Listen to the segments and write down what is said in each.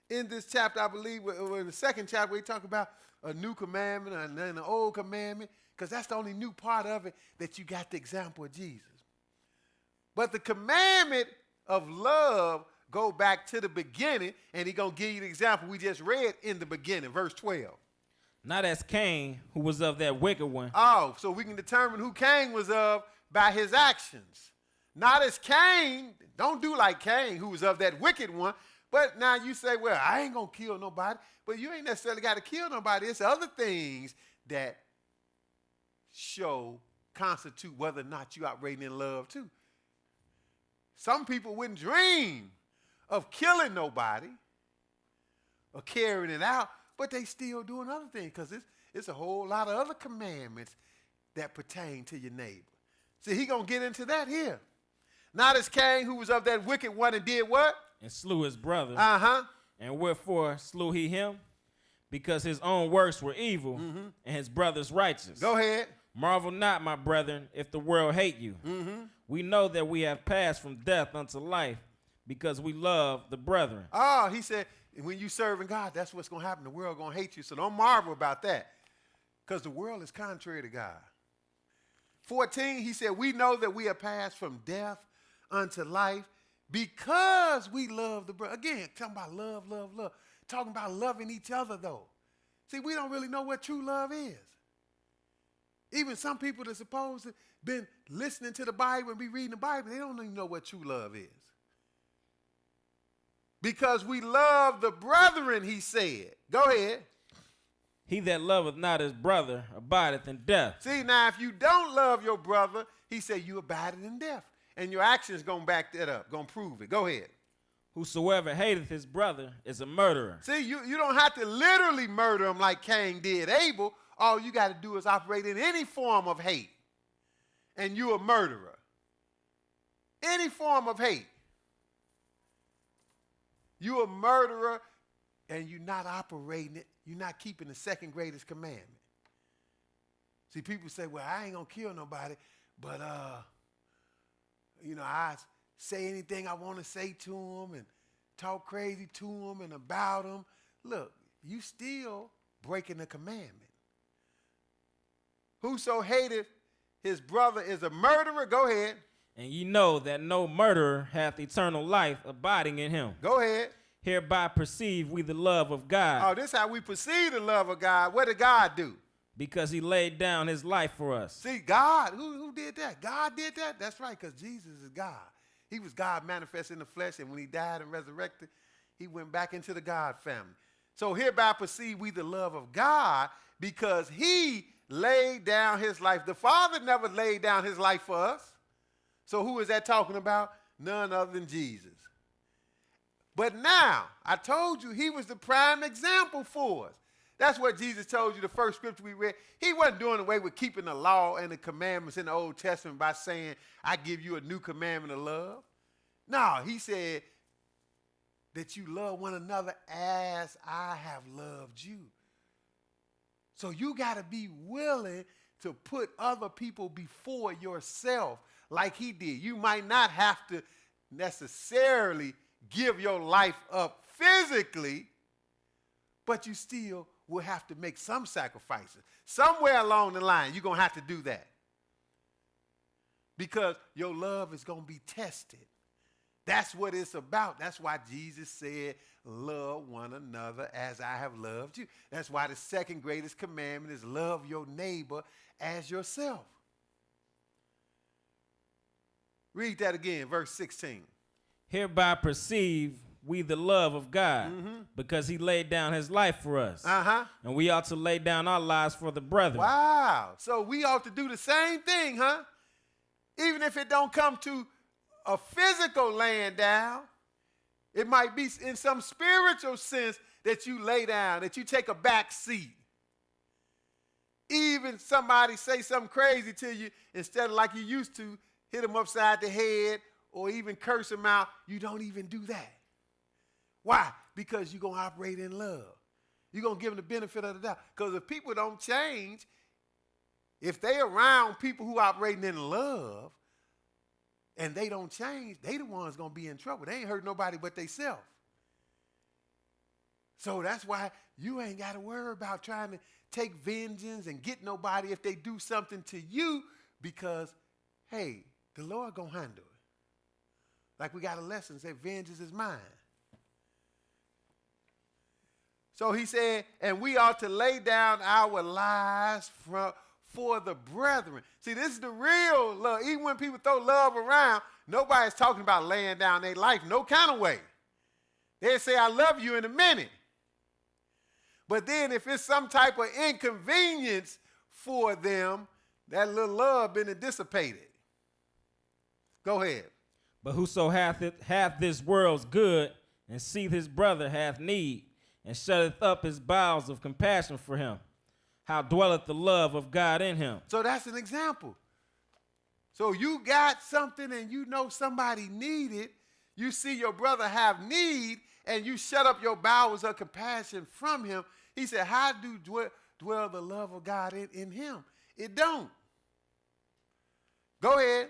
in this chapter, I believe, in the second chapter, we talk about a new commandment and then an old commandment, because that's the only new part of it that you got the example of Jesus. But the commandment of love go back to the beginning, and he's going to give you the example we just read in the beginning, verse 12. Not as Cain, who was of that wicked one. Oh, so we can determine who Cain was of by his actions. Not as Cain, don't do like Cain, who was of that wicked one. But now you say, well, I ain't going to kill nobody. But you ain't necessarily got to kill nobody. It's other things that constitute whether or not you operating in love too. Some people wouldn't dream of killing nobody or carrying it out, but they still doing other things because it's a whole lot of other commandments that pertain to your neighbor. See, he going to get into that here. Not as Cain, who was of that wicked one and did what? And slew his brother. Uh-huh. And wherefore slew he him? Because his own works were evil, and his brother's righteous. Go ahead. Marvel not, my brethren, if the world hate you. We know that we have passed from death unto life, because we love the brethren. Oh, he said, when you serving God, that's what's going to happen. The world going to hate you, so don't marvel about that, because the world is contrary to God. 14, he said, we know that we have passed from death unto life, because we love the brother. Again, talking about love, love, love. Talking about loving each other, though. See, we don't really know what true love is. Even some people that supposed to been listening to the Bible and be reading the Bible, they don't even know what true love is. Because we love the brethren, he said. Go ahead. He that loveth not his brother abideth in death. See, now, if you don't love your brother, he said you abided in death. And your actions going to back that up, going to prove it. Go ahead. Whosoever hateth his brother is a murderer. See, you don't have to literally murder him like Cain did Abel. All you got to do is operate in any form of hate. And you're a murderer. Any form of hate. You're a murderer and you're not operating it. You're not keeping the second greatest commandment. See, people say, well, I ain't going to kill nobody, but I say anything I want to say to them and talk crazy to them and about them. Look, you still breaking the commandment. Whoso hateth his brother is a murderer. Go ahead. And ye know that no murderer hath eternal life abiding in him. Go ahead. Hereby perceive we the love of God. Oh, this is how we perceive the love of God. What did God do? Because he laid down his life for us. See, God, who did that? God did that? That's right, because Jesus is God. He was God manifest in the flesh, and when he died and resurrected, he went back into the God family. So hereby perceive we the love of God, because he laid down his life. The Father never laid down his life for us. So who is that talking about? None other than Jesus. But now, I told you he was the prime example for us. That's what Jesus told you, the first scripture we read. He wasn't doing away with keeping the law and the commandments in the Old Testament by saying, I give you a new commandment of love. No, he said that you love one another as I have loved you. So you got to be willing to put other people before yourself like he did. You might not have to necessarily give your life up physically, but you still will have to make some sacrifices. Somewhere along the line, you're going to have to do that. Because your love is going to be tested. That's what it's about. That's why Jesus said, love one another as I have loved you. That's why the second greatest commandment is love your neighbor as yourself. Read that again, verse 16. Hereby perceive we the love of God, because he laid down his life for us. And we ought to lay down our lives for the brethren. Wow. So we ought to do the same thing, huh? Even if it don't come to a physical laying down, it might be in some spiritual sense that you lay down, that you take a back seat. Even somebody say something crazy to you, instead of like you used to, hit them upside the head or even curse them out, you don't even do that. Why? Because you're going to operate in love. You're going to give them the benefit of the doubt. Because if people don't change, if they around people who operating in love and they don't change, they the ones going to be in trouble. They ain't hurt nobody but themselves. So that's why you ain't got to worry about trying to take vengeance and get nobody if they do something to you, because, hey, the Lord going to handle it. Like we got a lesson that said, vengeance is mine. So he said, and we ought to lay down our lives for the brethren. See, this is the real love. Even when people throw love around, nobody's talking about laying down their life no kind of way. They say, I love you in a minute. But then if it's some type of inconvenience for them, that little love been dissipated. Go ahead. But whoso hath this world's good, and seeth his brother hath need, and shutteth up his bowels of compassion for him, how dwelleth the love of God in him? So that's an example. So you got something and you know somebody need it. You see your brother have need, and you shut up your bowels of compassion from him. He said, how do dwell the love of God in him? It don't. Go ahead.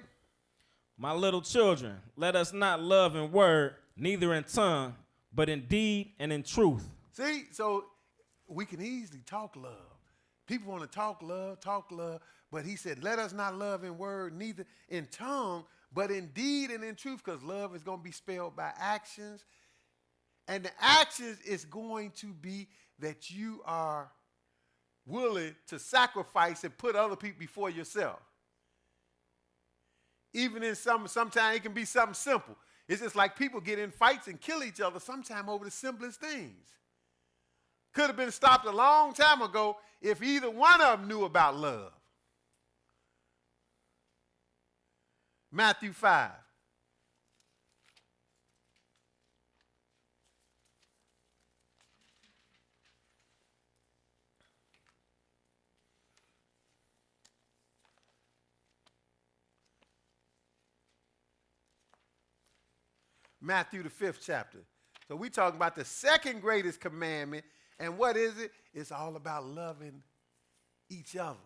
My little children, let us not love in word, neither in tongue, but in deed and in truth. See, so we can easily talk love. People want to talk love, but he said, let us not love in word, neither in tongue, but in deed and in truth, because love is going to be spelled by actions. And the actions is going to be that you are willing to sacrifice and put other people before yourself. Even in sometimes it can be something simple. It's just like people get in fights and kill each other sometimes over the simplest things. Could have been stopped a long time ago if either one of them knew about love. Matthew 5. Matthew the 5th chapter. So we talking about the second greatest commandment. And what is it? It's all about loving each other.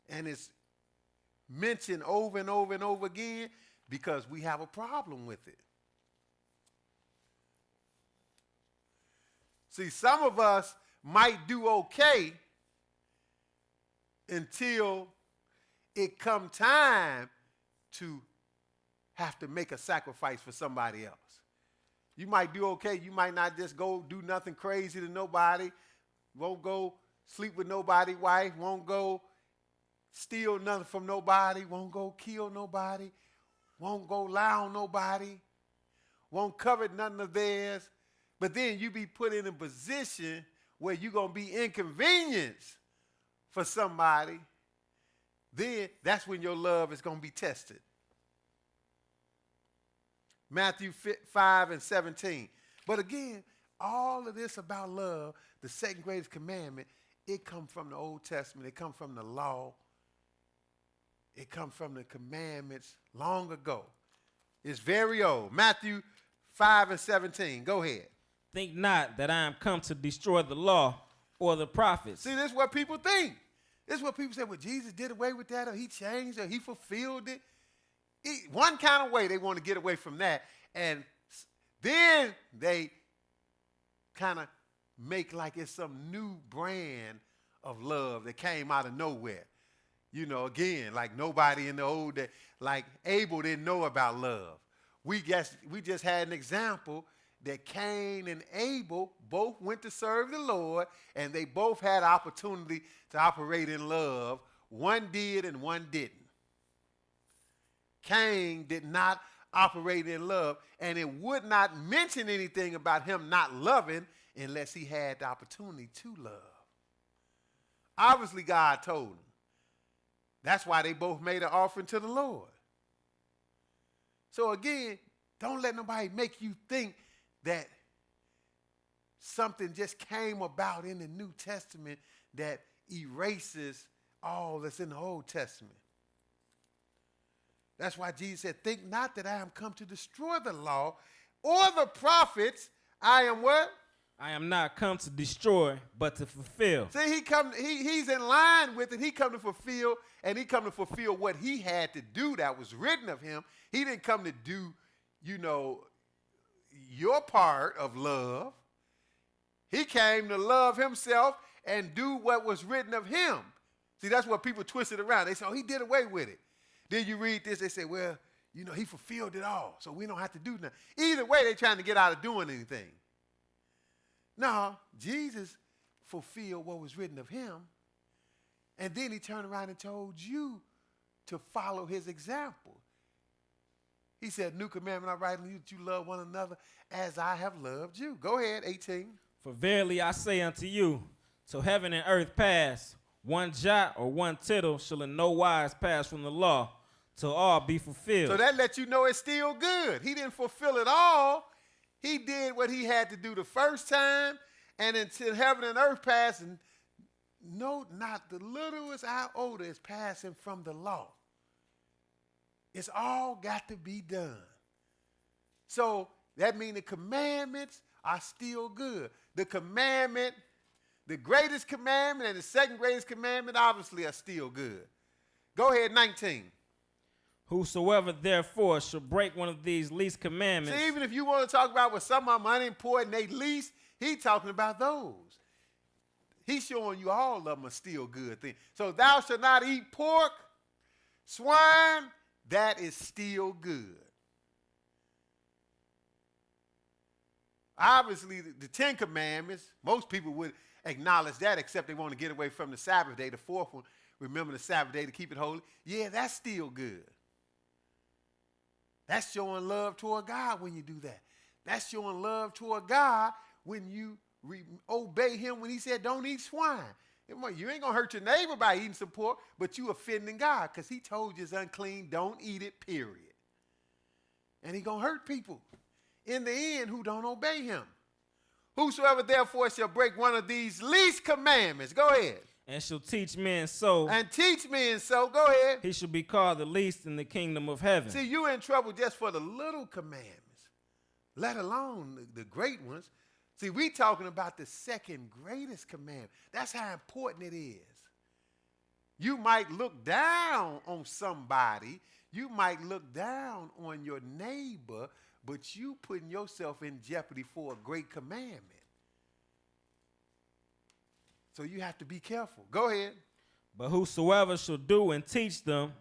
And it's mentioned over and over and over again because we have a problem with it. See, some of us might do okay until it come time to have to make a sacrifice for somebody else. You might do okay. You might not just go do nothing crazy to nobody. Won't go sleep with nobody's wife. Won't go steal nothing from nobody. Won't go kill nobody. Won't go lie on nobody. Won't covet nothing of theirs. But then you be put in a position where you're going to be inconvenienced for somebody. Then that's when your love is going to be tested. Matthew 5 and 17. But again, all of this about love, the second greatest commandment, it comes from the Old Testament. It comes from the law. It comes from the commandments long ago. It's very old. Matthew 5 and 17. Go ahead. Think not that I am come to destroy the law or the prophets. See, this is what people think. This is what people say, well, Jesus did away with that, or he changed, or he fulfilled it. One kind of way they want to get away from that. And then they kind of make like it's some new brand of love that came out of nowhere. You know, again, like nobody in the old day, like Abel didn't know about love. We just had an example that Cain and Abel both went to serve the Lord, and they both had opportunity to operate in love. One did and one didn't. Cain did not operate in love, and it would not mention anything about him not loving unless he had the opportunity to love. Obviously, God told him. That's why they both made an offering to the Lord. So again, don't let nobody make you think that something just came about in the New Testament that erases all that's in the Old Testament. That's why Jesus said, think not that I am come to destroy the law or the prophets. I am what? I am not come to destroy, but to fulfill. See, he's in line with it. He come to fulfill, and he come to fulfill what he had to do that was written of him. He didn't come to do, your part of love. He came to love himself and do what was written of him. See, that's what people twist it around. They say, oh, he did away with it. Then you read this, they say, well, you know, he fulfilled it all, so we don't have to do nothing. Either way, they're trying to get out of doing anything. No, Jesus fulfilled what was written of him, and then he turned around and told you to follow his example. He said, new commandment I write unto you, that you love one another as I have loved you. Go ahead, 18. For verily I say unto you, till heaven and earth pass, one jot or one tittle shall in no wise pass from the law, till all be fulfilled. So that lets you know it's still good. He didn't fulfill it all. He did what he had to do the first time, and until heaven and earth pass, and no, not the littlest iota is passing from the law. It's all got to be done. So that means the commandments are still good. The commandment, the greatest commandment and the second greatest commandment obviously are still good. Go ahead, 19. Whosoever therefore shall break one of these least commandments. See, even if you want to talk about what some of them unimportant, they least, he's talking about those. He's showing you all of them are still good things. So thou shalt not eat pork, swine, that is still good. Obviously, the 10 Commandments, most people would acknowledge that, except they want to get away from the Sabbath day. The fourth one, remember the Sabbath day to keep it holy. Yeah, that's still good. That's showing love toward God when you do that. That's showing love toward God when you obey him when he said don't eat swine. You ain't going to hurt your neighbor by eating some pork, but you offending God because he told you it's unclean, don't eat it, period. And he going to hurt people in the end who don't obey him. Whosoever therefore shall break one of these least commandments, go ahead. And shall teach men so. And teach men so, go ahead. He shall be called the least in the kingdom of heaven. See, you're in trouble just for the little commandments, let alone the great ones. See, we talking about the second greatest commandment. That's how important it is. You might look down on somebody. You might look down on your neighbor, but you putting yourself in jeopardy for a great commandment. So you have to be careful. Go ahead. But whosoever shall do and teach them,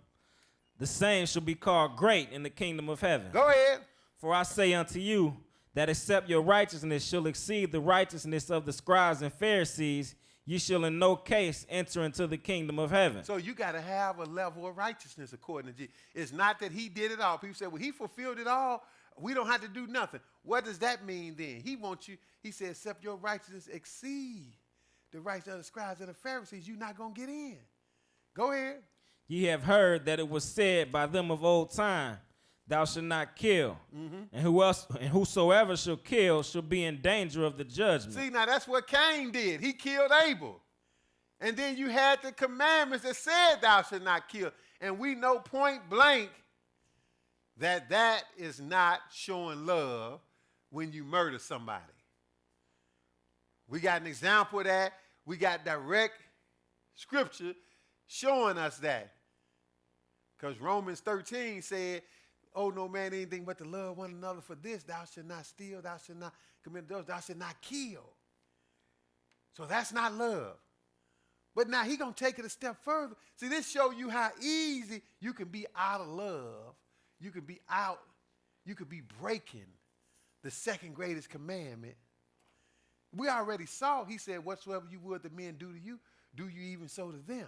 the same shall be called great in the kingdom of heaven. Go ahead. For I say unto you, that except your righteousness shall exceed the righteousness of the scribes and Pharisees, you shall in no case enter into the kingdom of heaven. So you got to have a level of righteousness according to Jesus. It's not that he did it all. People say, well, he fulfilled it all. We don't have to do nothing. What does that mean then? He wants you, he said, except your righteousness exceed the righteousness of the scribes and the Pharisees, you're not going to get in. Go ahead. Ye have heard that it was said by them of old time, thou shalt not kill. Mm-hmm. And whosoever shall kill shall be in danger of the judgment. See, now that's what Cain did. He killed Abel. And then you had the commandments that said thou shalt not kill. And we know point blank that that is not showing love when you murder somebody. We got an example of that. We got direct scripture showing us that. Because Romans 13 said, oh, no man anything but to love one another. For this, thou shalt not steal, thou shalt not commit adultery, thou shalt not kill. So that's not love. But now he's going to take it a step further. See, this shows you how easy you can be out of love. You can be out, you could be breaking the second greatest commandment. We already saw, he said, whatsoever you would the men do to you, do you even so to them.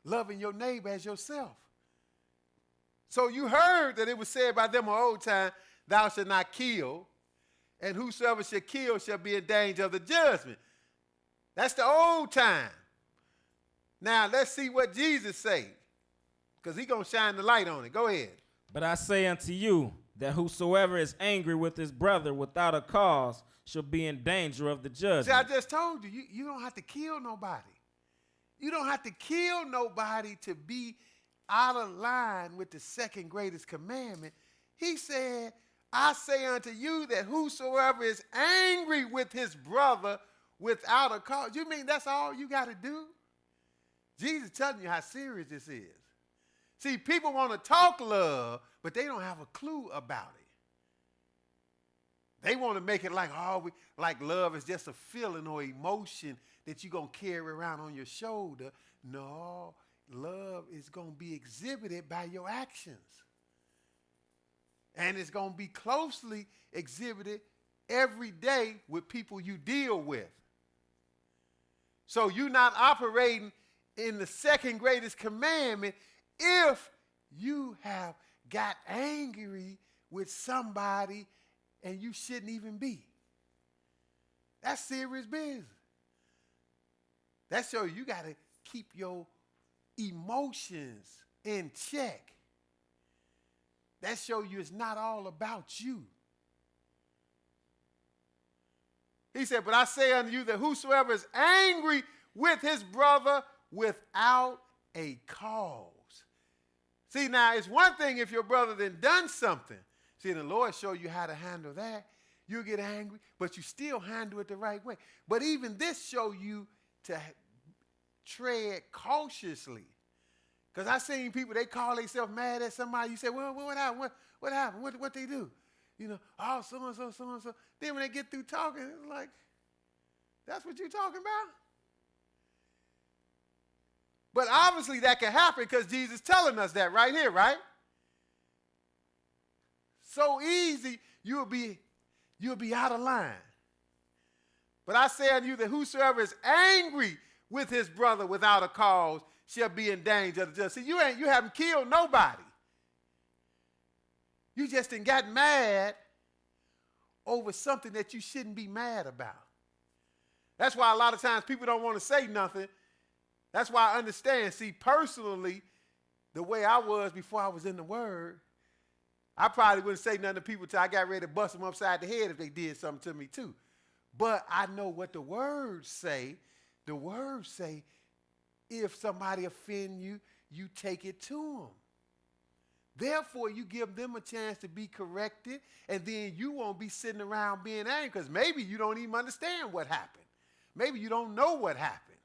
Loving your neighbor as yourself. So you heard that it was said by them of old time, thou shalt not kill, and whosoever shall kill shall be in danger of the judgment. That's the old time. Now let's see what Jesus said, because he's going to shine the light on it. Go ahead. But I say unto you that whosoever is angry with his brother without a cause shall be in danger of the judgment. See, I just told you, you don't have to kill nobody. You don't have to kill nobody to be out of line with the second greatest commandment. He said, I say unto you that whosoever is angry with his brother without a cause. You mean that's all you got to do? Jesus is telling you how serious this is. See, people want to talk love, but they don't have a clue about it. They want to make it like like love is just a feeling or emotion that you're going to carry around on your shoulder. No, love is going to be exhibited by your actions. And it's going to be closely exhibited every day with people you deal with. So you're not operating in the second greatest commandment if you have got angry with somebody and you shouldn't even be. That's serious business. That shows you got to keep your emotions in check. That shows you it's not all about you. He said, but I say unto you that whosoever is angry with his brother without a cause. See, now, it's one thing if your brother then done something. See, the Lord show you how to handle that. You get angry, but you still handle it the right way. But even this show you to tread cautiously. Because I seen people, they call themselves mad at somebody. You say, well, what happened? What happened? What they do? You know, oh, so-and-so, so-and-so. Then when they get through talking, it's like, that's what you're talking about? But obviously that can happen because Jesus is telling us that right here, right? So easy, you'll be out of line. But I say unto you that whosoever is angry with his brother without a cause shall be in danger of the judgment. See, you haven't killed nobody. You just done got mad over something that you shouldn't be mad about. That's why a lot of times people don't want to say nothing. That's why I understand. See, personally, the way I was before I was in the Word, I probably wouldn't say nothing to people till I got ready to bust them upside the head if they did something to me too. But I know what the words say. The words say, if somebody offend you, you take it to them. Therefore, you give them a chance to be corrected, and then you won't be sitting around being angry because maybe you don't even understand what happened. Maybe you don't know what happened.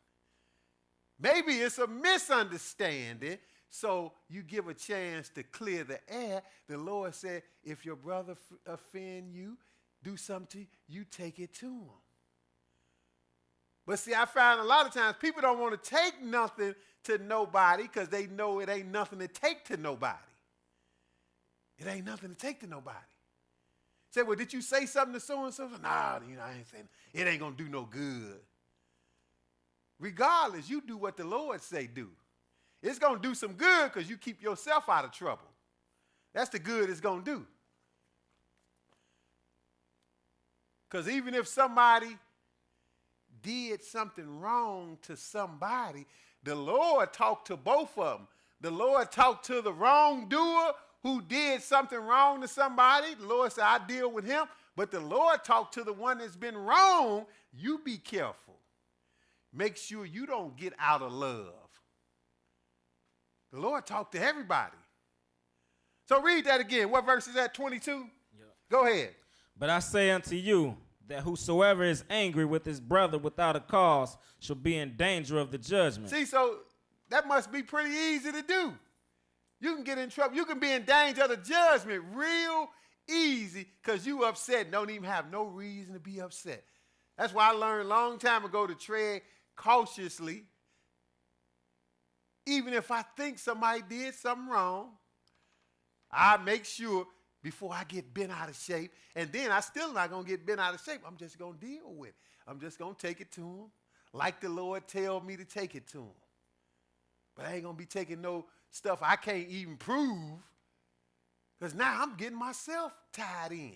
Maybe it's a misunderstanding, so you give a chance to clear the air. The Lord said, if your brother offend you, do something to you, you take it to him. But see, I find a lot of times people don't want to take nothing to nobody because they know it ain't nothing to take to nobody. It ain't nothing to take to nobody. Say, well, did you say something to so-and-so? Nah, I ain't saying it ain't going to do no good. Regardless, you do what the Lord say do. It's going to do some good because you keep yourself out of trouble. That's the good it's going to do. Because even if somebody did something wrong to somebody, the Lord talked to both of them. The Lord talked to the wrongdoer who did something wrong to somebody. The Lord said, I deal with him. But the Lord talked to the one that's been wrong. You be careful. Make sure you don't get out of love. The Lord talked to everybody. So read that again. What verse is that, 22? Yep. Go ahead. But I say unto you that whosoever is angry with his brother without a cause shall be in danger of the judgment. See, so that must be pretty easy to do. You can get in trouble. You can be in danger of the judgment real easy because you upset and don't even have no reason to be upset. That's why I learned a long time ago to tread cautiously. Even if I think somebody did something wrong, I make sure before I get bent out of shape. And then I still not going to get bent out of shape. I'm just going to deal with it. I'm just going to take it to him like the Lord tell me to take it to him. But I ain't going to be taking no stuff I can't even prove because now I'm getting myself tied in.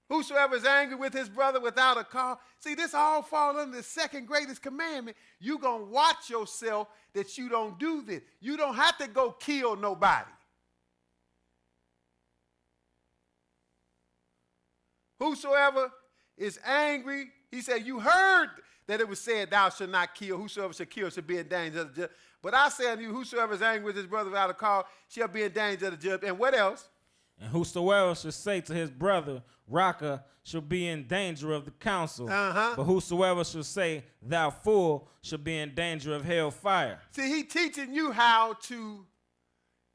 Whosoever is angry with his brother without a cause. See, this all falls under the second greatest commandment. You're going to watch yourself that you don't do this. You don't have to go kill nobody. Whosoever is angry, he said, you heard that it was said, thou shalt not kill. Whosoever shall kill shall be in danger of the judgment. But I say unto you, whosoever is angry with his brother without a cause shall be in danger of the judgment. And what else? And whosoever shall say to his brother, Raka, shall be in danger of the council. But whosoever shall say, thou fool, shall be in danger of hell fire. See, he teaching you how to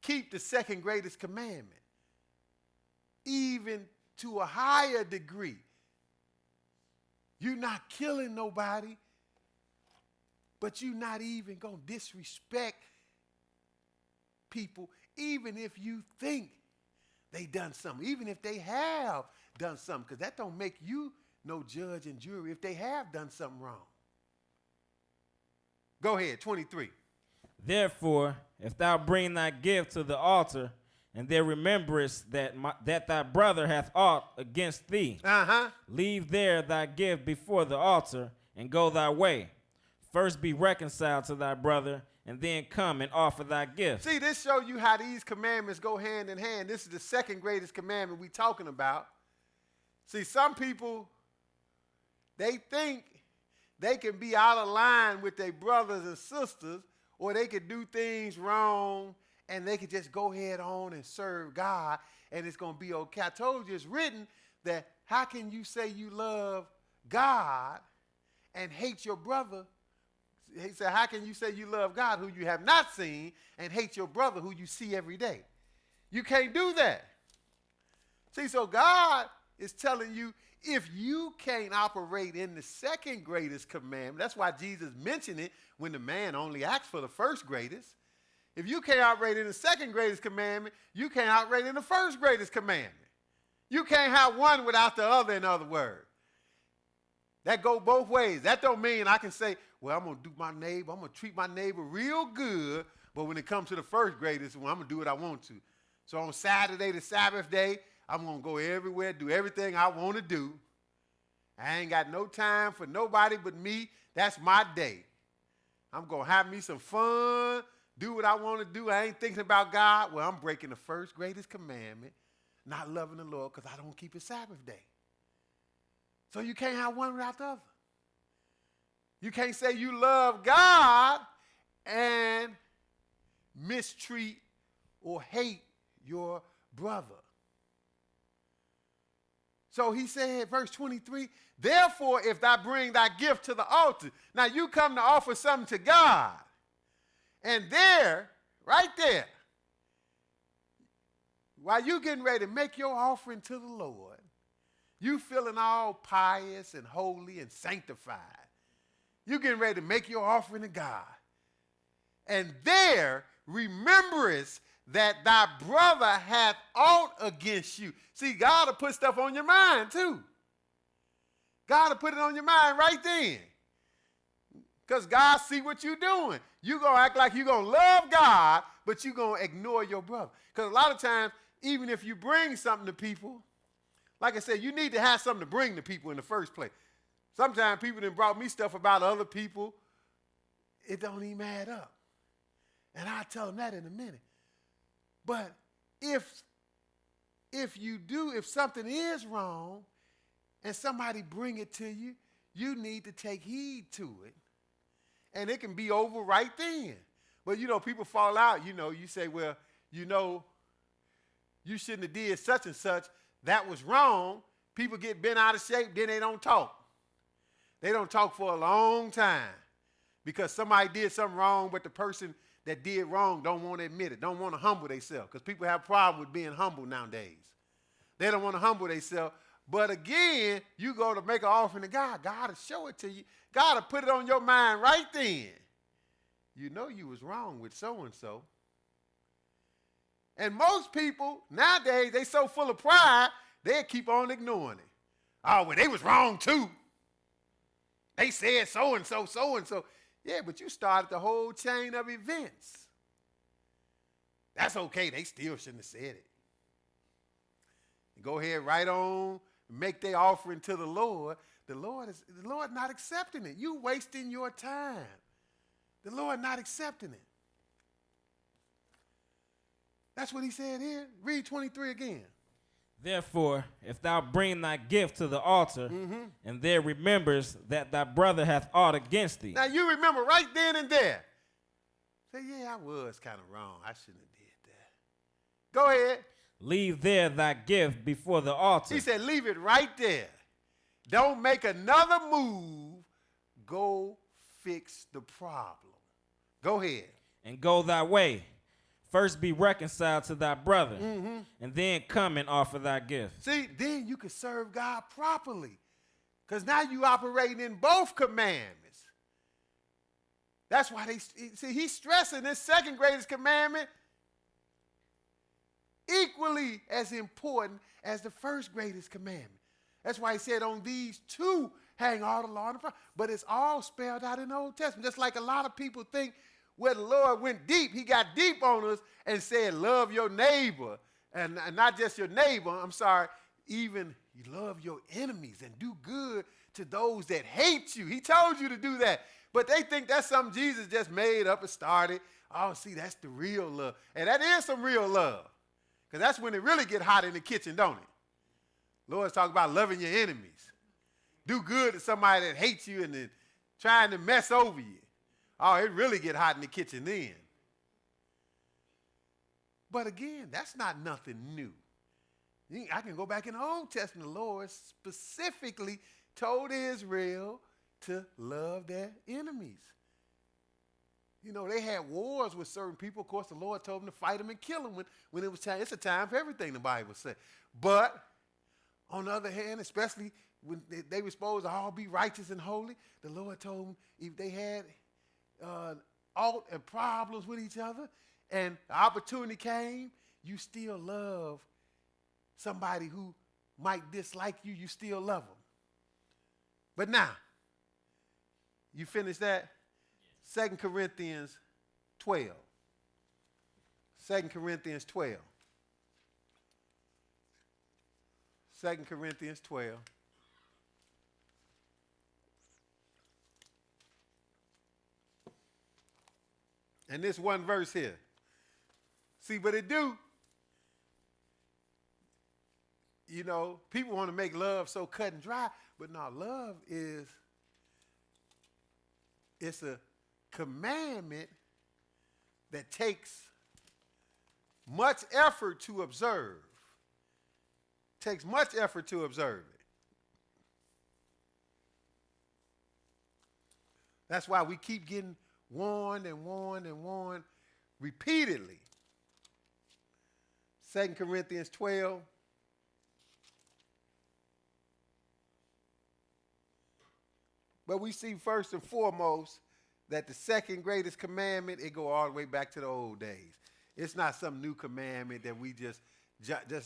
keep the second greatest commandment, even to a higher degree. You're not killing nobody, but you're not even going to disrespect people, even if you think they done something, even if they have done something, because that don't make you no judge and jury if they have done something wrong. Go ahead, 23. Therefore, if thou bring thy gift to the altar, and there rememberest that thy brother hath aught against thee, leave there thy gift before the altar, and go thy way. First be reconciled to thy brother, and then come and offer thy gift. See, this shows you how these commandments go hand in hand. This is the second greatest commandment we're talking about. See, some people, they think they can be out of line with their brothers and sisters, or they could do things wrong, and they could just go head on and serve God, and it's going to be okay. I told you it's written that how can you say you love God and hate your brother? He said, how can you say you love God who you have not seen and hate your brother who you see every day? You can't do that. See, so God is telling you, if you can't operate in the second greatest commandment, that's why Jesus mentioned it when the man only asked for the first greatest. If you can't operate in the second greatest commandment, you can't operate in the first greatest commandment. You can't have one without the other, in other words. That go both ways. That don't mean I can say, well, I'm going to do my neighbor, I'm going to treat my neighbor real good, but when it comes to the first greatest one, I'm going to do what I want to. So on Saturday, the Sabbath day, I'm going to go everywhere, do everything I want to do. I ain't got no time for nobody but me. That's my day. I'm going to have me some fun, do what I want to do. I ain't thinking about God. Well, I'm breaking the first greatest commandment, not loving the Lord because I don't keep his Sabbath day. So you can't have one without the other. You can't say you love God and mistreat or hate your brother. So he said, verse 23, therefore, if thou bring thy gift to the altar. Now you come to offer something to God. And there, right there, while you getting ready to make your offering to the Lord, you feeling all pious and holy and sanctified. You getting ready to make your offering to God. And there rememberest that thy brother hath aught against you. See, God will put stuff on your mind too. God will put it on your mind right then. Because God see what you're doing. You're going to act like you're going to love God, but you're going to ignore your brother. Because a lot of times, even if you bring something to people, like I said, you need to have something to bring to people in the first place. Sometimes people done brought me stuff about other people. It don't even add up. And I'll tell them that in a minute. But if something is wrong and somebody bring it to you, you need to take heed to it. And it can be over right then. But, people fall out. You say, well, you shouldn't have did such and such. That was wrong. People get bent out of shape, then they don't talk. They don't talk for a long time because somebody did something wrong, but the person that did wrong don't want to admit it, don't want to humble themselves, because people have a problem with being humble nowadays. They don't want to humble themselves. But again, you go to make an offering to God. God will show it to you. God will put it on your mind right then. You know you was wrong with so-and-so. And most people nowadays, they so full of pride, they keep on ignoring it. Oh, well, they was wrong too. They said so-and-so, so-and-so. Yeah, but you started the whole chain of events. That's okay. They still shouldn't have said it. Go ahead right on, make their offering to the Lord. The Lord not accepting it. You wasting your time. The Lord not accepting it. That's what he said here. Read 23 again. Therefore, if thou bring thy gift to the altar, and there remembers that thy brother hath aught against thee. Now you remember right then and there. Say, yeah, I was kind of wrong. I shouldn't have did that. Go ahead. Leave there thy gift before the altar. He said, leave it right there. Don't make another move. Go fix the problem. Go ahead. And go thy way. First be reconciled to thy brother, and then come and offer thy gift. See, then you can serve God properly. Because now you operating in both commandments. That's why he's stressing this second greatest commandment equally as important as the first greatest commandment. That's why he said on these two hang all the law and the prophets. But it's all spelled out in the Old Testament. Just like a lot of people think where the Lord went deep, he got deep on us and said, love your neighbor. And not just your neighbor, even you love your enemies and do good to those that hate you. He told you to do that. But they think that's something Jesus just made up and started. Oh, see, that's the real love. And that is some real love. Because that's when it really get hot in the kitchen, don't it? Lord's talking about loving your enemies. Do good to somebody that hates you and then trying to mess over you. Oh, it really get hot in the kitchen then. But again, that's not nothing new. I can go back in the Old Testament. The Lord specifically told Israel to love their enemies. You know, they had wars with certain people. Of course, the Lord told them to fight them and kill them when it was time. It's a time for everything, the Bible said. But on the other hand, especially when they were supposed to all be righteous and holy, the Lord told them if they had alt and problems with each other and the opportunity came, you still love somebody who might dislike you, you still love them. But now, you finish that? 2 Corinthians 12. 2 Corinthians 12. 2 Corinthians 12. And this one verse here. See what it do? You know, people want to make love so cut and dry, but no, love is, it's a commandment that takes much effort to observe. Takes much effort to observe it. That's why we keep getting warned and warned and warned repeatedly. 2 Corinthians 12. But we see first and foremost that the second greatest commandment, it go all the way back to the old days. It's not some new commandment that we just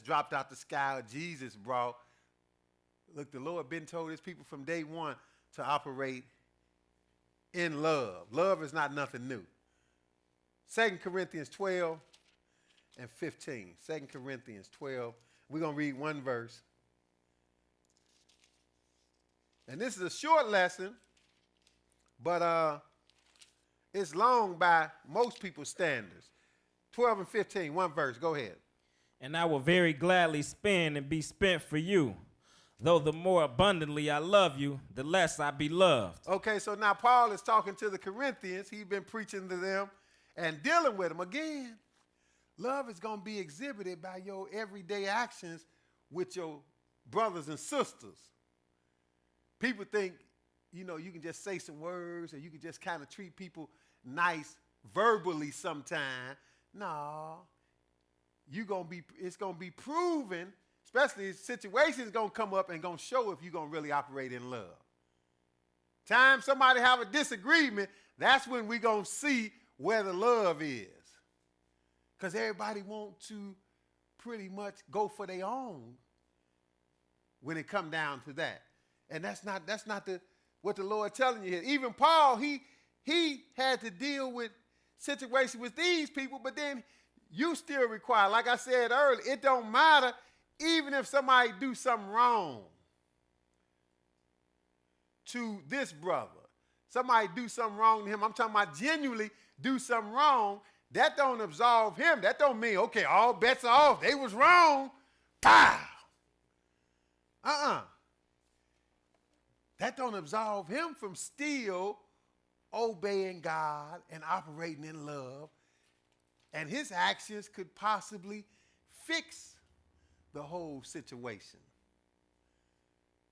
dropped out the sky or Jesus brought. Look, the Lord been told his people from day one to operate in love. Love is not nothing new. 2 Corinthians 12 and 15. 2 Corinthians 12. We're going to read one verse. And this is a short lesson, but it's long by most people's standards. 12 and 15, one verse. Go ahead. And I will very gladly spend and be spent for you. Though the more abundantly I love you, the less I be loved. Okay, so now Paul is talking to the Corinthians. He's been preaching to them and dealing with them. Again, love is going to be exhibited by your everyday actions with your brothers and sisters. People think, you know, you can just say some words or you can just kind of treat people nice verbally sometime. No, it's going to be proven, especially situations going to come up and going to show if you're going to really operate in love. Time somebody have a disagreement, that's when we're going to see where the love is. Because everybody want to pretty much go for their own when it come down to that. And that's not what the Lord telling you here. Even Paul, he had to deal with situations with these people, but then you still require, like I said earlier, it don't matter even if somebody do something wrong to this brother. Somebody do something wrong to him. I'm talking about genuinely do something wrong. That don't absolve him. That don't mean, okay, all bets are off. They was wrong. Pow! That don't absolve him from still obeying God and operating in love. And his actions could possibly fix the whole situation.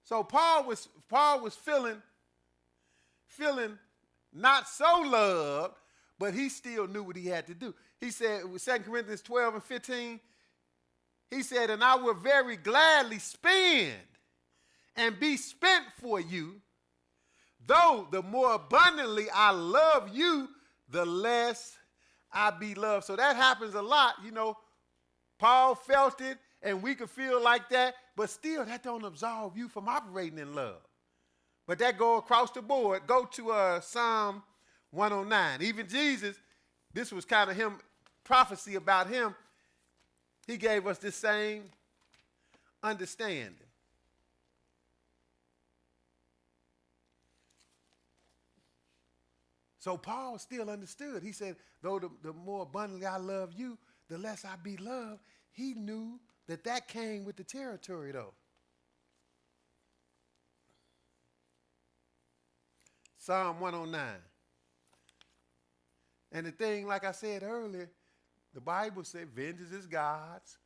So Paul was feeling not so loved, but he still knew what he had to do. He said, 2 Corinthians 12 and 15, he said, and I will very gladly spend and be spent for you, though the more abundantly I love you, the less I be loved. So that happens a lot. You know, Paul felt it, and we could feel like that, but still that don't absolve you from operating in love. But that go across the board. Go to Psalm 109. Even Jesus, this was kind of him, prophecy about him. He gave us this same understanding. So Paul still understood. He said, though the more abundantly I love you, the less I be loved. He knew that came with the territory, though. Psalm 109. And the thing, like I said earlier, the Bible said vengeance is God's.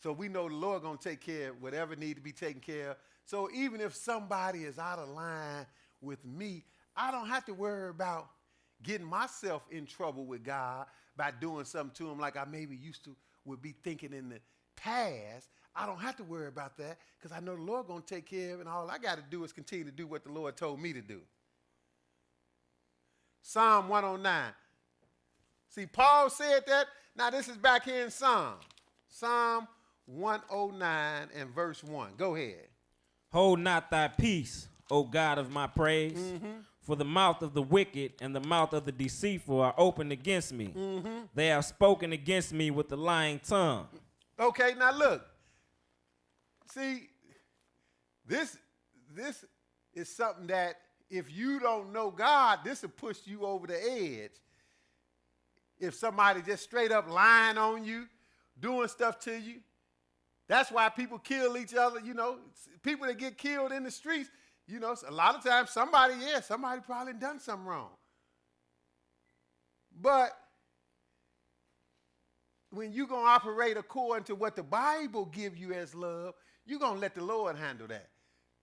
So we know the Lord going to take care of whatever need to be taken care of. So even if somebody is out of line with me, I don't have to worry about getting myself in trouble with God by doing something to him like I maybe would be thinking in the past. I don't have to worry about that because I know the Lord going to take care of it, and all I got to do is continue to do what the Lord told me to do. Psalm 109. See, Paul said that. Now this is back here in Psalm 109 and verse 1. Go ahead. Hold not thy peace, O God of my praise. Mm-hmm. For the mouth of the wicked and the mouth of the deceitful are opened against me. Mm-hmm. They have spoken against me with the lying tongue. Okay, now look. See, this is something that if you don't know God, this will push you over the edge. If somebody just straight up lying on you, doing stuff to you. That's why people kill each other, you know. People that get killed in the streets, you know, a lot of times somebody probably done something wrong. But when you're going to operate according to what the Bible give you as love, you're going to let the Lord handle that.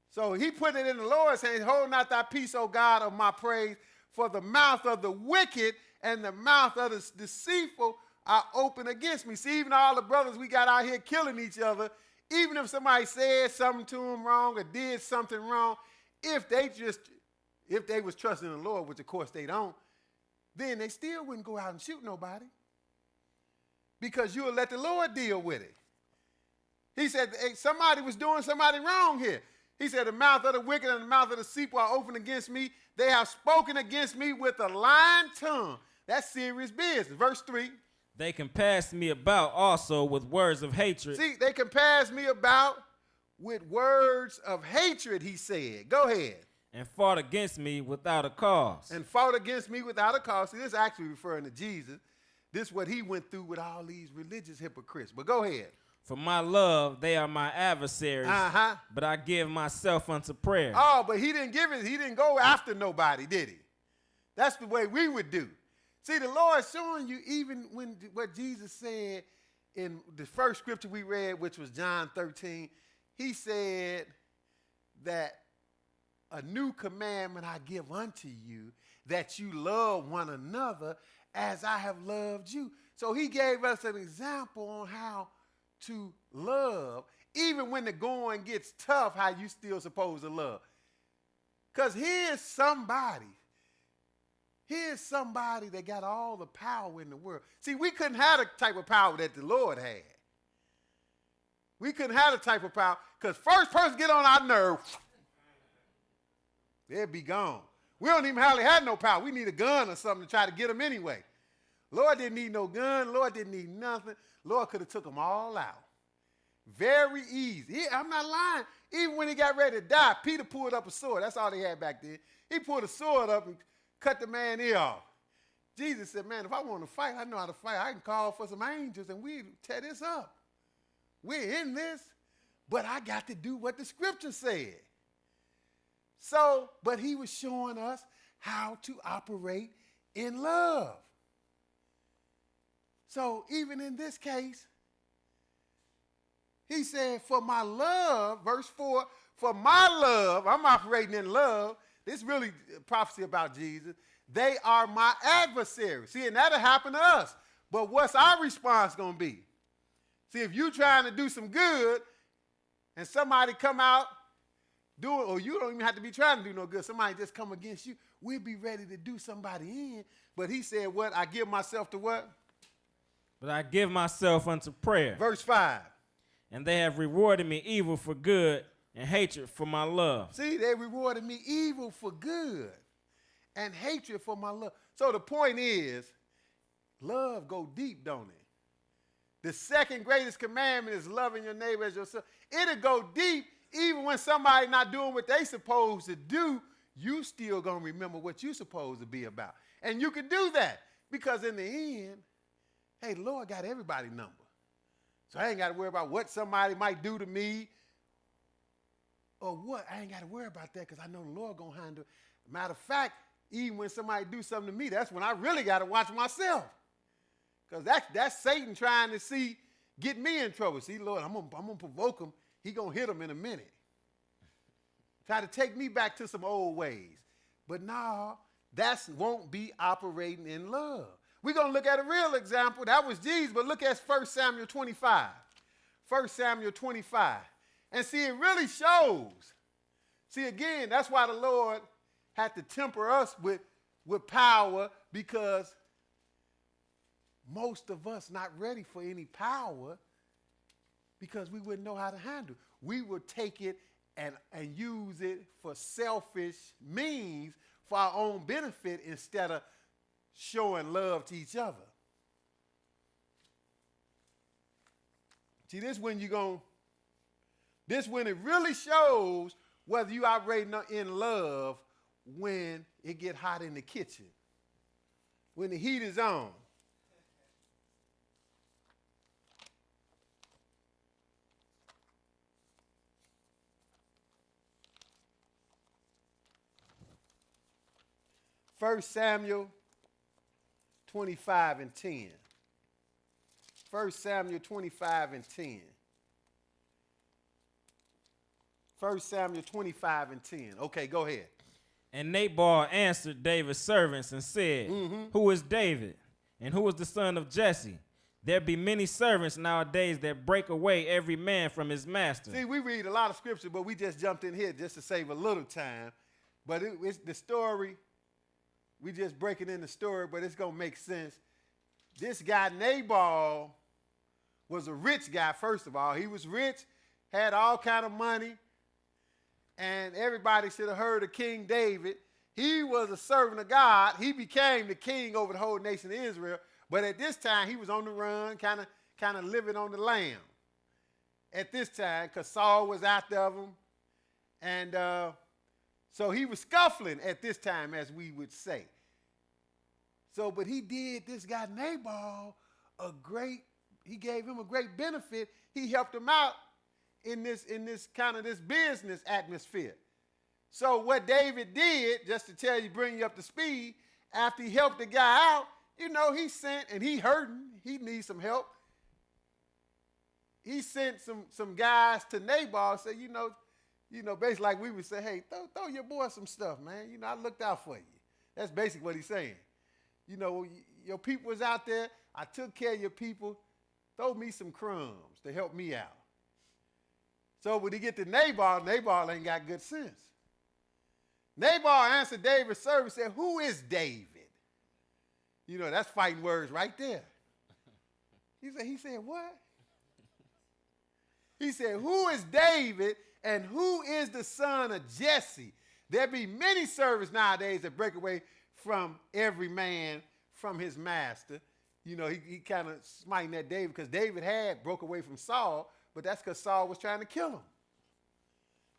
So he put it in the Lord's hands. Hold not thy peace, O God of my praise, for the mouth of the wicked and the mouth of the deceitful are open against me. See, even all the brothers we got out here killing each other, even if somebody said something to them wrong or did something wrong, if they was trusting the Lord, which of course they don't, then they still wouldn't go out and shoot nobody because you'll let the Lord deal with it. He said, hey, somebody was doing somebody wrong here. He said, the mouth of the wicked and the mouth of the deceitful are open against me. They have spoken against me with a lying tongue. That's serious business. Verse 3. They compassed me about also with words of hatred. See, they compassed me about with words of hatred, he said. Go ahead. And fought against me without a cause. And fought against me without a cause. See, this is actually referring to Jesus. This is what he went through with all these religious hypocrites. But go ahead. For my love, they are my adversaries, but I give myself unto prayer. Oh, but he didn't give it. He didn't go after nobody, did he? That's the way we would do. See, the Lord's showing you even when what Jesus said in the first scripture we read, which was John 13, he said that a new commandment I give unto you, that you love one another as I have loved you. So he gave us an example on how to love, even when the going gets tough, how you still supposed to love. Because here's somebody that got all the power in the world. See, we couldn't have the type of power that the Lord had. We couldn't have the type of power, because first person get on our nerve, they'd be gone. We don't even hardly have no power. We need a gun or something to try to get them anyway. Lord didn't need no gun. Lord didn't need nothing. Lord could have took them all out. Very easy. I'm not lying. Even when he got ready to die, Peter pulled up a sword. That's all they had back then. He pulled a sword up and cut the man's ear off. Jesus said, man, if I want to fight, I know how to fight. I can call for some angels and we tear this up. We're in this, but I got to do what the scripture said. So, but he was showing us how to operate in love. So even in this case, he said, for my love, verse 4, for my love, I'm operating in love. This is really a prophecy about Jesus. They are my adversaries. See, and that'll happen to us. But what's our response going to be? See, if you're trying to do some good and somebody come out doing, or you don't even have to be trying to do no good, somebody just come against you, we'll be ready to do somebody in. But he said what? I give myself to what? But I give myself unto prayer. Verse 5. And they have rewarded me evil for good and hatred for my love. See, they rewarded me evil for good and hatred for my love. So the point is, love go deep, don't it? The second greatest commandment is loving your neighbor as yourself. It'll go deep even when somebody not doing what they supposed to do. You still going to remember what you supposed to be about. And you can do that because in the end, hey, the Lord got everybody's number. So I ain't got to worry about what somebody might do to me or what. I ain't got to worry about that because I know the Lord going to handle it. Matter of fact, even when somebody do something to me, that's when I really got to watch myself. Because that's Satan trying to get me in trouble. See, Lord, I'm going to provoke him. He going to hit him in a minute. Try to take me back to some old ways. But no, that won't be operating in love. We're going to look at a real example. That was Jesus, but look at 1 Samuel 25. 1 Samuel 25. And see, it really shows. See, again, that's why the Lord had to temper us with power, because most of us not ready for any power because we wouldn't know how to handle it. We would take it and use it for selfish means for our own benefit instead of showing love to each other. See, this when it really shows whether you operating in love when it get hot in the kitchen, when the heat is on. First Samuel 25 and 10. 1 Samuel 25 and 10. 1 Samuel 25 and 10. Okay, go ahead. And Nabal answered David's servants and said, Who is David? And who is the son of Jesse? There be many servants nowadays that break away every man from his master. See, we read a lot of scripture, but we just jumped in here just to save a little time. But it's the story. We just breaking in the story, but it's going to make sense. This guy, Nabal, was a rich guy, first of all. He was rich, had all kind of money, and everybody should have heard of King David. He was a servant of God. He became the king over the whole nation of Israel, but at this time, he was on the run, kind of living on the lam. At this time, because Saul was after him, and so he was scuffling at this time, as we would say. So, but he did this guy Nabal he gave him a great benefit. He helped him out in this kind of this business atmosphere. So what David did, just to tell you, bring you up to speed, after he helped the guy out, he sent, and he hurting, he needs some help. He sent some guys to Nabal, say, basically like we would say, hey, throw your boy some stuff, man. I looked out for you. That's basically what he's saying. Your people was out there. I took care of your people. Throw me some crumbs to help me out. So when he get to Nabal ain't got good sense. Nabal answered David's servant, said, who is David? That's fighting words right there. He said, what? He said, who is David and who is the son of Jesse? There be many servants nowadays that break away from every man from his master. He kind of smiting at David because David had broke away from Saul, but that's because Saul was trying to kill him.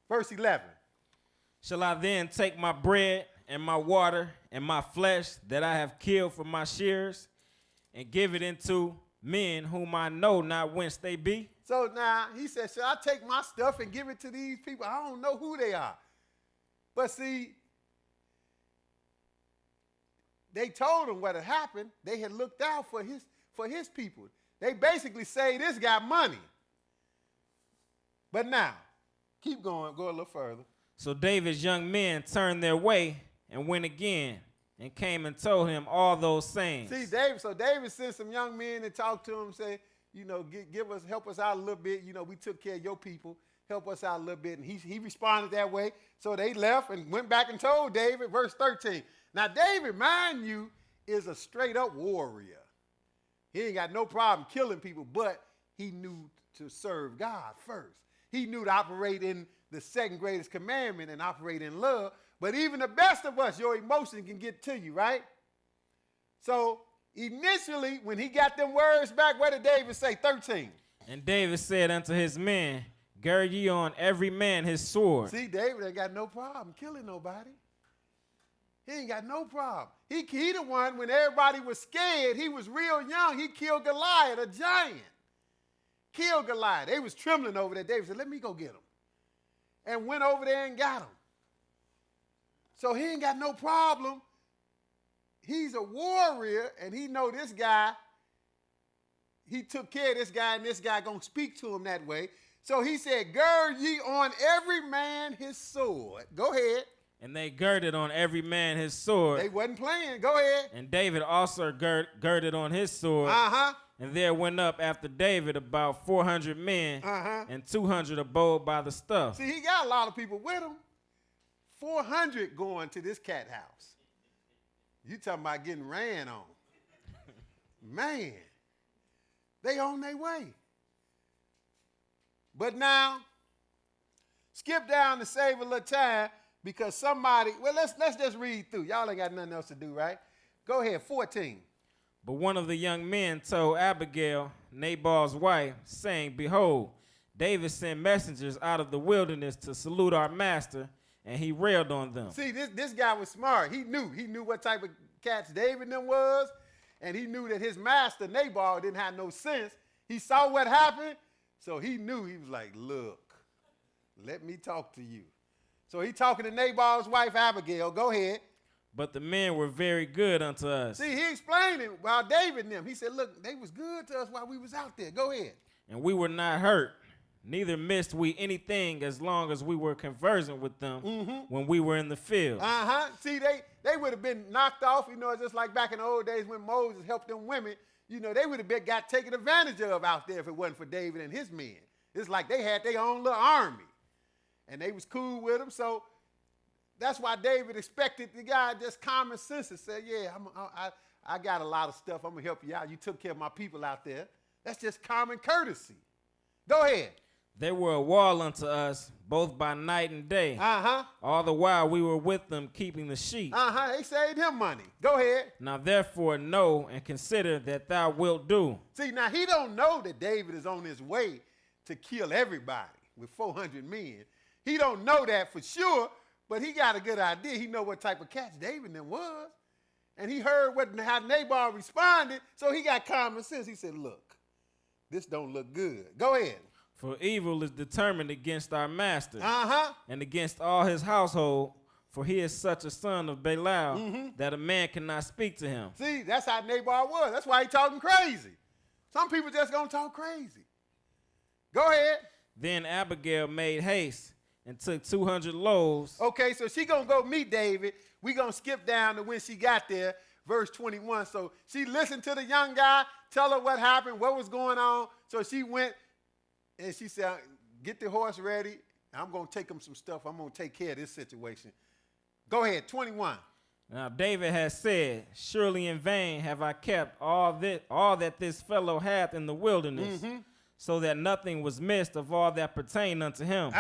Verse 11. Shall I then take my bread and my water and my flesh that I have killed for my shearers and give it into men whom I know not whence they be? So now he said, shall I take my stuff and give it to these people? I don't know who they are. But see, they told him what had happened. They had looked out for his people. They basically say this guy money. But now, keep going, go a little further. So David's young men turned their way and went again and came and told him all those sayings. See, David sent some young men and talked to him, say, help us out a little bit. We took care of your people. Help us out a little bit. And he responded that way. So they left and went back and told David, verse 13. Now, David, mind you, is a straight-up warrior. He ain't got no problem killing people, but he knew to serve God first. He knew to operate in the second greatest commandment and operate in love. But even the best of us, your emotion can get to you, right? So initially, when he got them words back, what did David say? 13. And David said unto his men, gird ye on every man his sword. See, David ain't got no problem killing nobody. He ain't got no problem. He the one, when everybody was scared, he was real young. He killed Goliath, a giant. Killed Goliath. They was trembling over there. David said, let me go get him. And went over there and got him. So he ain't got no problem. He's a warrior, and he know this guy. He took care of this guy, and this guy going to speak to him that way. So he said, gird ye on every man his sword. Go ahead. And they girded on every man his sword. They wasn't playing. Go ahead. And David also girded on his sword. Uh-huh. And there went up after David about 400 men, and 200 abode by the stuff. See, he got a lot of people with him. 400 going to this cat house. You talking about getting ran on. Man, they on their way. But now, skip down to save a little time, because somebody, let's just read through. Y'all ain't got nothing else to do, right? Go ahead, 14. But one of the young men told Abigail, Nabal's wife, saying, behold, David sent messengers out of the wilderness to salute our master, and he railed on them. See, this guy was smart. He knew what type of cats David and them was, and he knew that his master, Nabal, didn't have no sense. He saw what happened, so he knew. He was like, look, let me talk to you. So he talking to Nabal's wife, Abigail. Go ahead. But the men were very good unto us. See, he explained it while David and them. He said, look, they was good to us while we was out there. Go ahead. And we were not hurt, neither missed we anything as long as we were conversing with them when we were in the field. See, they would have been knocked off, just like back in the old days when Moses helped them women. They would have got taken advantage of out there if it wasn't for David and his men. It's like they had their own little army, and they was cool with them. So that's why David expected the guy just common sense and said, yeah, I got a lot of stuff. I'm going to help you out. You took care of my people out there. That's just common courtesy. Go ahead. They were a wall unto us, both by night and day. All the while we were with them keeping the sheep. They saved him money. Go ahead. Now therefore know and consider that thou wilt do. See, now he don't know that David is on his way to kill everybody with 400 men. He don't know that for sure, but he got a good idea. He know what type of cats David and them was. And he heard how Nabal responded, so he got common sense. He said, look, this don't look good. Go ahead. For evil is determined against our master and against all his household, for he is such a son of Belial that a man cannot speak to him. See, that's how Nabal was. That's why he talking crazy. Some people just going to talk crazy. Go ahead. Then Abigail made haste and took 200 loaves. Okay, so she going to go meet David. We going to skip down to when she got there, verse 21. So she listened to the young guy, tell her what happened, what was going on. So she went and she said, get the horse ready. I'm going to take him some stuff. I'm going to take care of this situation. Go ahead, 21. Now David has said, surely in vain have I kept all that this fellow hath in the wilderness, so that nothing was missed of all that pertained unto him.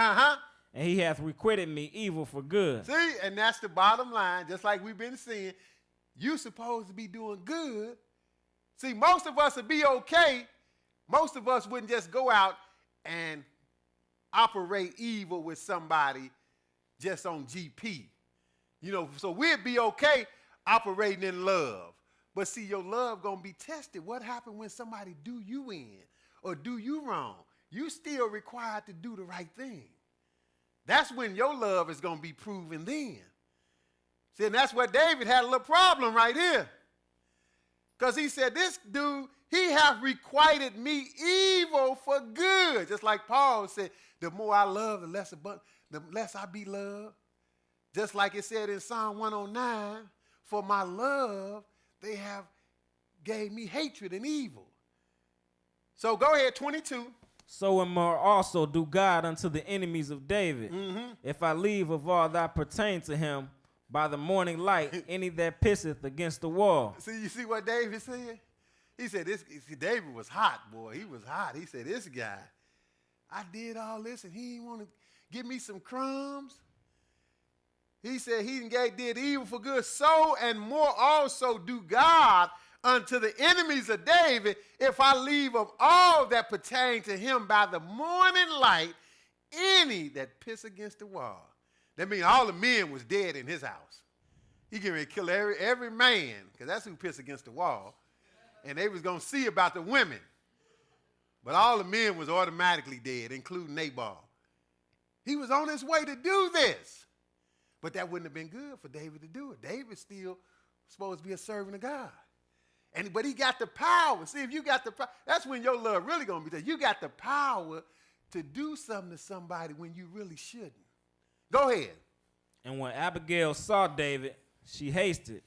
And he hath requited me evil for good. See, and that's the bottom line, just like we've been seeing. You supposed to be doing good. See, most of us would be okay. Most of us wouldn't just go out and operate evil with somebody just on GP. So we'd be okay operating in love. But see, your love going to be tested. What happened when somebody do you in or do you wrong? You still required to do the right thing. That's when your love is going to be proven then. See, and that's where David had a little problem right here. Because he said, this dude, he hath requited me evil for good. Just like Paul said, the more I love, the less I be loved. Just like it said in Psalm 109, for my love, they have gave me hatred and evil. So go ahead, 22. So and more also do God unto the enemies of David. If I leave of all that pertain to him by the morning light, any that pisseth against the wall. See, you see what David said? He said, David was hot, boy. He was hot. He said, this guy, I did all this, and he didn't want to give me some crumbs. He said he did evil for good. So and more also do God unto the enemies of David, if I leave of all that pertain to him by the morning light, any that piss against the wall. That means all the men was dead in his house. He getting ready to kill every man, because that's who pissed against the wall. And they was going to see about the women. But all the men was automatically dead, including Nabal. He was on his way to do this. But that wouldn't have been good for David to do it. David's still supposed to be a servant of God. But he got the power. See, if you got the power, that's when your love really going to be there. You got the power to do something to somebody when you really shouldn't. Go ahead. And when Abigail saw David, she hasted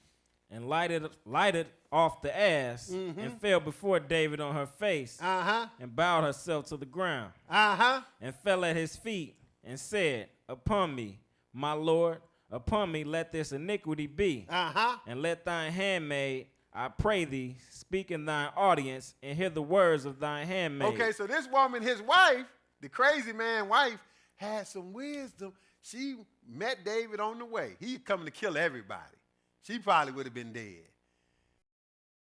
and lighted off the ass and fell before David on her face and bowed herself to the ground and fell at his feet and said, upon me, my Lord, upon me let this iniquity be, and let thine handmaid, I pray thee, speak in thine audience and hear the words of thine handmaid. Okay, so this woman, his wife, the crazy man wife, had some wisdom. She met David on the way. He coming to kill everybody. She probably would have been dead.